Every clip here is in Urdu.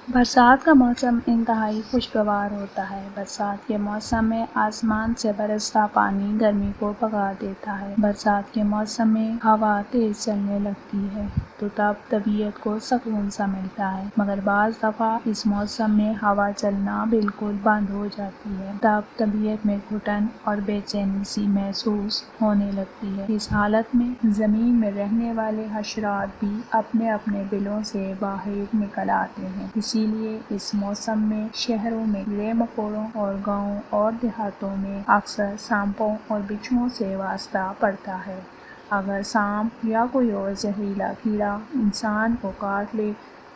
برسات کا موسم انتہائی خوشگوار ہوتا ہے۔ برسات کے موسم میں آسمان سے برستا پانی گرمی کو بھگا دیتا ہے۔ برسات کے موسم میں ہوا تیز چلنے لگتی ہے تو تب طبیعت کو سکون سا ملتا ہے، مگر بعض دفعہ اس موسم میں ہوا چلنا بالکل بند ہو جاتی ہے، تب طبیعت میں گھٹن اور بے چینی سی محسوس ہونے لگتی ہے۔ اس حالت میں زمین میں رہنے والے حشرات بھی اپنے اپنے بلوں سے باہر نکل آتے ہیں۔ اسی لیے اس موسم میں شہروں میں کیڑے مکوڑوں اور گاؤں اور دیہاتوں میں اکثر سانپوں اور بچھوؤں سے واسطہ پڑتا ہے۔ اگر سانپ یا کوئی اور زہریلا کیڑا انسان کو کاٹ لے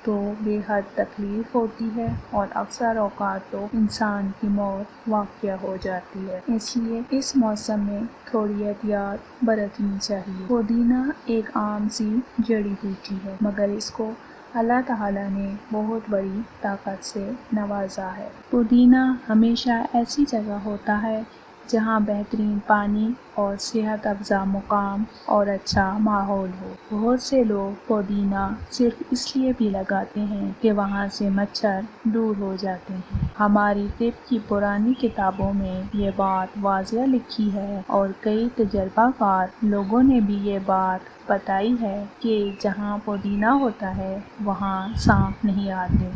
تو بے حد تکلیف ہوتی ہے اور اکثر اوقات تو انسان کی موت واقع ہو جاتی ہے۔ اس لیے اس موسم میں تھوڑی احتیاط برتنی چاہیے۔ پودینہ ایک عام سی جڑی بوٹی ہے، مگر اس کو اللہ تعالیٰ نے بہت بڑی طاقت سے نوازا ہے۔ پودینہ ہمیشہ ایسی جگہ ہوتا ہے جہاں بہترین پانی اور صحت افزا مقام اور اچھا ماحول ہو۔ بہت سے لوگ پودینہ صرف اس لیے بھی لگاتے ہیں کہ وہاں سے مچھر دور ہو جاتے ہیں۔ ہماری طب کی پرانی کتابوں میں یہ بات واضح لکھی ہے اور کئی تجربہ کار لوگوں نے بھی یہ بات بتائی ہے کہ جہاں پودینہ ہوتا ہے وہاں سانپ نہیں آتے،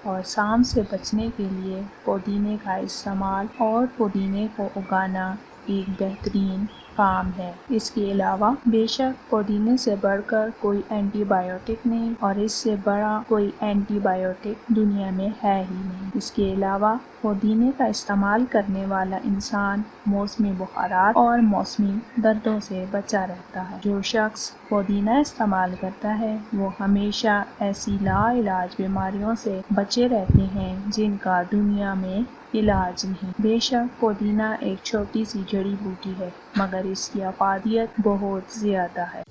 اور سانپ سے بچنے کے لیے پودینے کا استعمال اور پودینے کو اگانا ایک بہترین کام ہے۔ اس کے علاوہ بے شک پودینے سے بڑھ کر کوئی اینٹی بائیوٹک نہیں، اور اس سے بڑا کوئی اینٹی بائیوٹک دنیا میں ہے ہی نہیں۔ اس کے علاوہ پودینے کا استعمال کرنے والا انسان موسمی بخارات اور موسمی دردوں سے بچا رہتا ہے۔ جو شخص پودینہ استعمال کرتا ہے وہ ہمیشہ ایسی لا علاج بیماریوں سے بچے رہتے ہیں جن کا دنیا میں علاج نہیں۔ بے شک پودینہ ایک چھوٹی سی جڑی بوٹی ہے، مگر اس کی افادیت بہت زیادہ ہے۔